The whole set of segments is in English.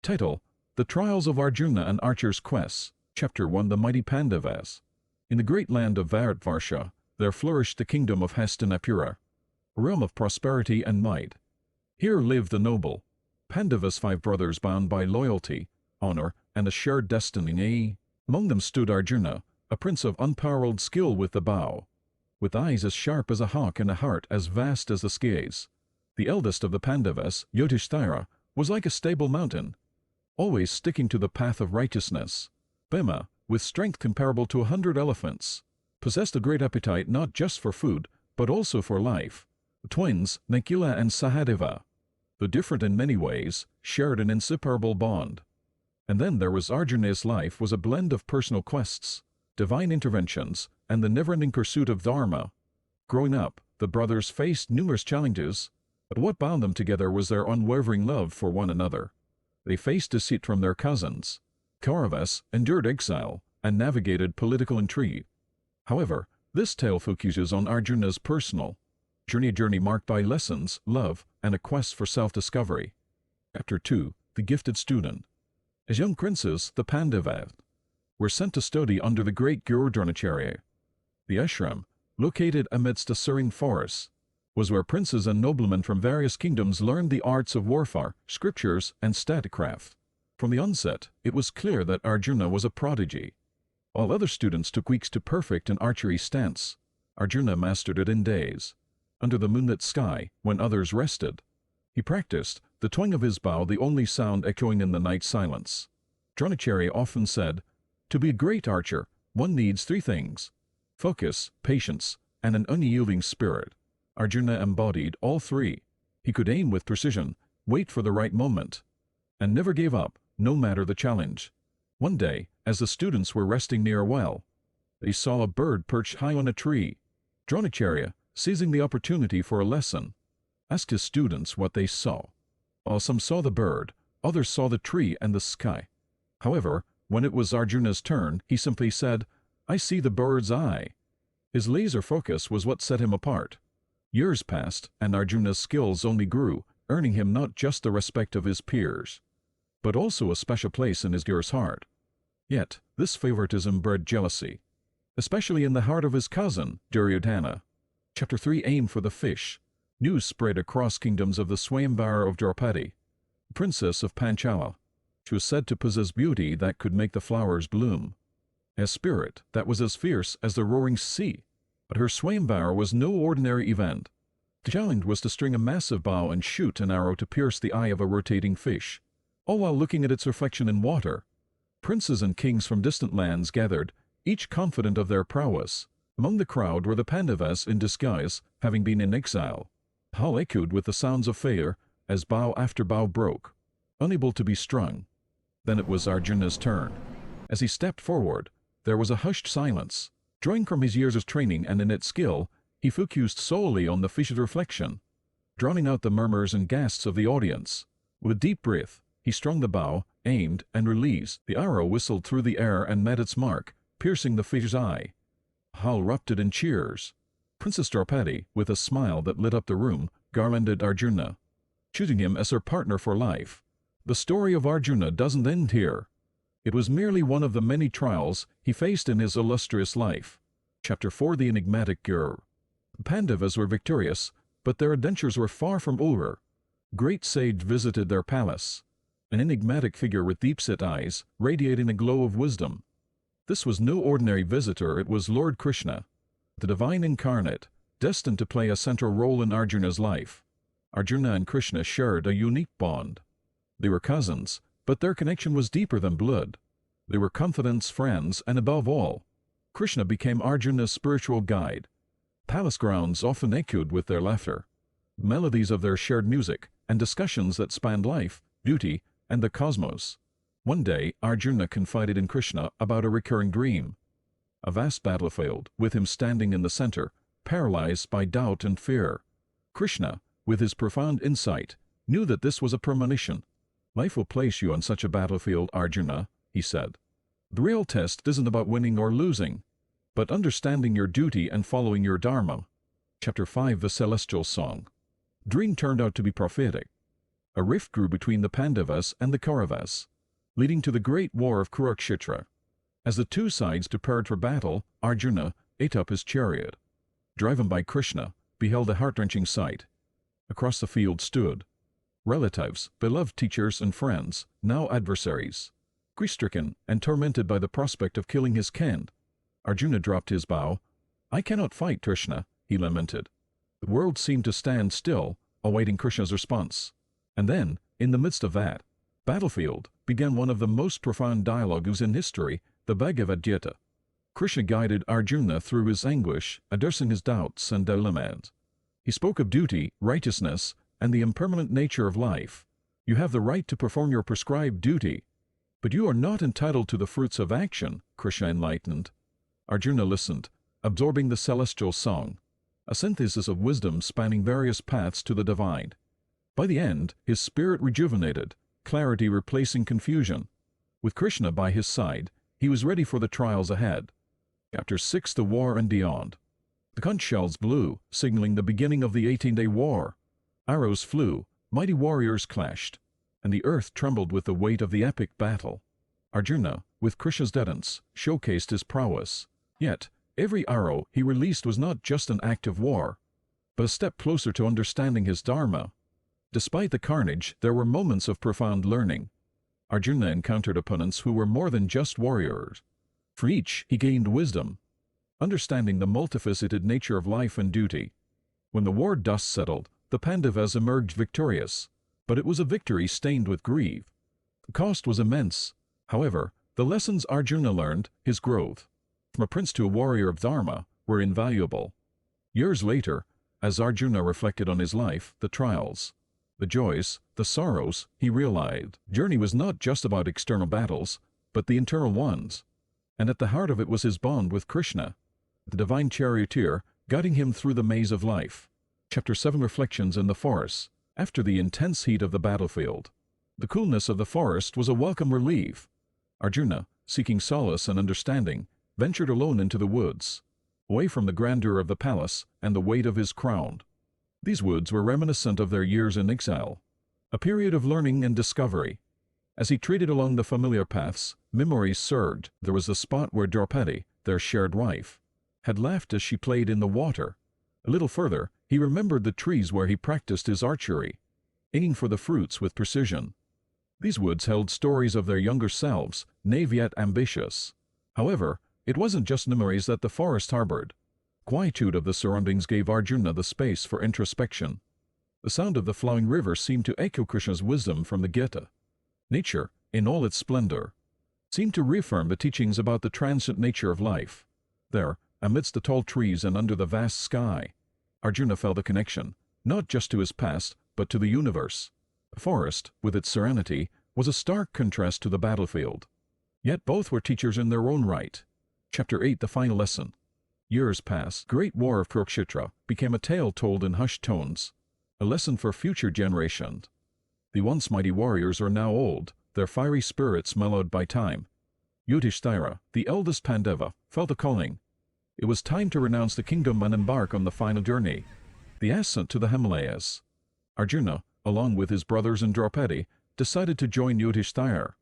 Title: The Trials of Arjuna and Archer's Quests. Chapter 1: The Mighty Pandavas. In the great land of Bharatvarsha, there flourished the kingdom of Hastinapura, a realm of prosperity and might. Here lived the noble Pandavas, 5 brothers bound by loyalty, honor, and a shared destiny. Among them stood Arjuna, a prince of unparalleled skill with the bow, with eyes as sharp as a hawk and a heart as vast as the skies. The eldest of the Pandavas, Yudhishthira, was like a stable mountain, always sticking to the path of righteousness. Bhima, with strength comparable to 100 elephants, possessed a great appetite not just for food, but also for life. The twins, Nakula and Sahadeva, though different in many ways, shared an inseparable bond. And then there was Arjuna's life was a blend of personal quests, divine interventions, and the never-ending pursuit of dharma. Growing up, the brothers faced numerous challenges, but what bound them together was their unwavering love for one another. They faced deceit from their cousins, Kauravas, endured exile, and navigated political intrigue. However, this tale focuses on Arjuna's personal journey marked by lessons, love, and a quest for self-discovery. Chapter 2: The Gifted Student. As young princes, the Pandavas were sent to study under the great Guru Dronacharya. The ashram, located amidst a serene forest, was where princes and noblemen from various kingdoms learned the arts of warfare, scriptures, and statecraft. From the onset, it was clear that Arjuna was a prodigy. While other students took weeks to perfect an archery stance, Arjuna mastered it in days. Under the moonlit sky, when others rested, he practiced, the twang of his bow the only sound echoing in the night silence. Dronacharya often said, "To be a great archer, one needs 3 things: focus, patience, and an unyielding spirit." Arjuna embodied all 3. He could aim with precision, wait for the right moment, and never gave up, no matter the challenge. One day, as the students were resting near a well, they saw a bird perched high on a tree. Dronacharya, seizing the opportunity for a lesson, asked his students what they saw. While some saw the bird, others saw the tree and the sky. However, when it was Arjuna's turn, he simply said, "I see the bird's eye." His laser focus was what set him apart. Years passed, and Arjuna's skills only grew, earning him not just the respect of his peers, but also a special place in his guru's heart. Yet, this favoritism bred jealousy, especially in the heart of his cousin, Duryodhana. Chapter 3: Aim for the Fish. News spread across kingdoms of the Swayamvara of Draupadi, princess of Panchala. She was said to possess beauty that could make the flowers bloom, a spirit that was as fierce as the roaring sea. But her Swayamvara was no ordinary event. The challenge was to string a massive bow and shoot an arrow to pierce the eye of a rotating fish, all while looking at its reflection in water. Princes and kings from distant lands gathered, each confident of their prowess. Among the crowd were the Pandavas in disguise, having been in exile. The hall echoed with the sounds of failure as bow after bow broke, unable to be strung. Then it was Arjuna's turn. As he stepped forward, there was a hushed silence. Drawing from his years of training and innate skill, he focused solely on the fish's reflection, drowning out the murmurs and gasps of the audience. With a deep breath, he strung the bow, aimed, and released. The arrow whistled through the air and met its mark, piercing the fish's eye. The hall erupted in cheers. Princess Draupadi, with a smile that lit up the room, garlanded Arjuna, choosing him as her partner for life. The story of Arjuna doesn't end here. It was merely one of the many trials he faced in his illustrious life. Chapter 4: The Enigmatic Guru. The Pandavas were victorious, but their adventures were far from over. A great sage visited their palace, an enigmatic figure with deep-set eyes, radiating a glow of wisdom. This was no ordinary visitor, it was Lord Krishna, the divine incarnate, destined to play a central role in Arjuna's life. Arjuna and Krishna shared a unique bond. They were cousins, but their connection was deeper than blood. They were confidants, friends, and above all, Krishna became Arjuna's spiritual guide. Palace grounds often echoed with their laughter, melodies of their shared music, and discussions that spanned life, beauty, and the cosmos. One day, Arjuna confided in Krishna about a recurring dream. A vast battlefield, with him standing in the center, paralyzed by doubt and fear. Krishna, with his profound insight, knew that this was a premonition. "Life will place you on such a battlefield, Arjuna," he said. "The real test isn't about winning or losing, but understanding your duty and following your dharma." Chapter 5: The Celestial Song. Dream turned out to be prophetic. A rift grew between the Pandavas and the Kauravas, leading to the great war of Kurukshetra. As the two sides prepared for battle, Arjuna ate up his chariot. Driven by Krishna, beheld a heart-wrenching sight. Across the field stood relatives, beloved teachers and friends, now adversaries. Grief-stricken and tormented by the prospect of killing his kin, Arjuna dropped his bow. "I cannot fight, Krishna," he lamented. The world seemed to stand still, awaiting Krishna's response. And then, in the midst of that battlefield, began one of the most profound dialogues in history, the Bhagavad Gita. Krishna guided Arjuna through his anguish, addressing his doubts and dilemmas. He spoke of duty, righteousness, and the impermanent nature of life. You have the right to perform your prescribed duty, but you are not entitled to the fruits of action, Krishna enlightened. Arjuna listened, absorbing the celestial song, a synthesis of wisdom spanning various paths to the divine. By the end, his spirit rejuvenated, clarity replacing confusion. With Krishna by his side, he was ready for the trials ahead. Chapter 6: The War and Beyond. The conch shells blew, signaling the beginning of the 18-day war. Arrows flew, mighty warriors clashed, and the earth trembled with the weight of the epic battle. Arjuna, with Krishna's guidance, showcased his prowess. Yet, every arrow he released was not just an act of war, but a step closer to understanding his dharma. Despite the carnage, there were moments of profound learning. Arjuna encountered opponents who were more than just warriors. For each, he gained wisdom, understanding the multifaceted nature of life and duty. When the war dust settled, the Pandavas emerged victorious, but it was a victory stained with grief. The cost was immense. However, the lessons Arjuna learned, his growth from a prince to a warrior of dharma, were invaluable. Years later, as Arjuna reflected on his life, the trials, the joys, the sorrows, he realized the journey was not just about external battles, but the internal ones. And at the heart of it was his bond with Krishna, the divine charioteer, guiding him through the maze of life. Chapter 7: Reflections in the Forest. After the intense heat of the battlefield, the coolness of the forest was a welcome relief. Arjuna, seeking solace and understanding, ventured alone into the woods, away from the grandeur of the palace and the weight of his crown. These woods were reminiscent of their years in exile, a period of learning and discovery. As he treaded along the familiar paths, memories surged. There was the spot where Draupadi, their shared wife, had laughed as she played in the water. A little further, he remembered the trees where he practiced his archery, aiming for the fruits with precision. These woods held stories of their younger selves, naive yet ambitious. However, it wasn't just memories that the forest harbored. Quietude of the surroundings gave Arjuna the space for introspection. The sound of the flowing river seemed to echo Krishna's wisdom from the Gita. Nature, in all its splendor, seemed to reaffirm the teachings about the transient nature of life. There, amidst the tall trees and under the vast sky, Arjuna felt a connection, not just to his past, but to the universe. The forest, with its serenity, was a stark contrast to the battlefield. Yet both were teachers in their own right. Chapter 8: The Final Lesson. Years passed. The Great War of Kurukshetra became a tale told in hushed tones, a lesson for future generations. The once mighty warriors are now old, their fiery spirits mellowed by time. Yudhishthira, the eldest Pandava, felt a calling. It was time to renounce the kingdom and embark on the final journey, the ascent to the Himalayas. Arjuna, along with his brothers and Draupadi, decided to join Yudhishthira.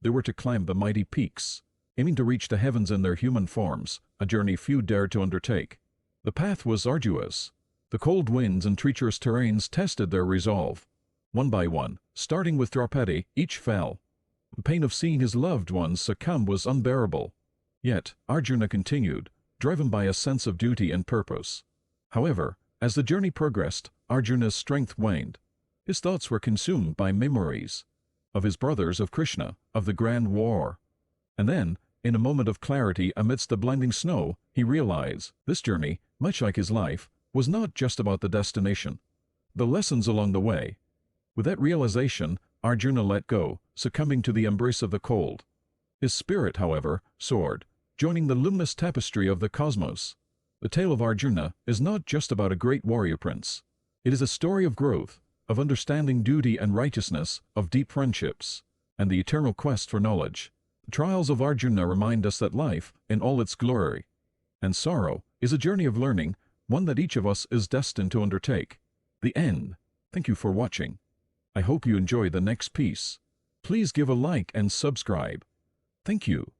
They were to climb the mighty peaks, aiming to reach the heavens in their human forms, a journey few dared to undertake. The path was arduous. The cold winds and treacherous terrains tested their resolve. One by one, starting with Draupadi, each fell. The pain of seeing his loved ones succumb was unbearable. Yet, Arjuna continued, driven by a sense of duty and purpose. However, as the journey progressed, Arjuna's strength waned. His thoughts were consumed by memories of his brothers, of Krishna, of the grand war. And then, in a moment of clarity amidst the blinding snow, he realized this journey, much like his life, was not just about the destination, the lessons along the way. With that realization, Arjuna let go, succumbing to the embrace of the cold. His spirit, however, soared, joining the luminous tapestry of the cosmos. The tale of Arjuna is not just about a great warrior prince. It is a story of growth, of understanding duty and righteousness, of deep friendships, and the eternal quest for knowledge. The trials of Arjuna remind us that life, in all its glory and sorrow, is a journey of learning, one that each of us is destined to undertake. The end. Thank you for watching. I hope you enjoy the next piece. Please give a like and subscribe. Thank you.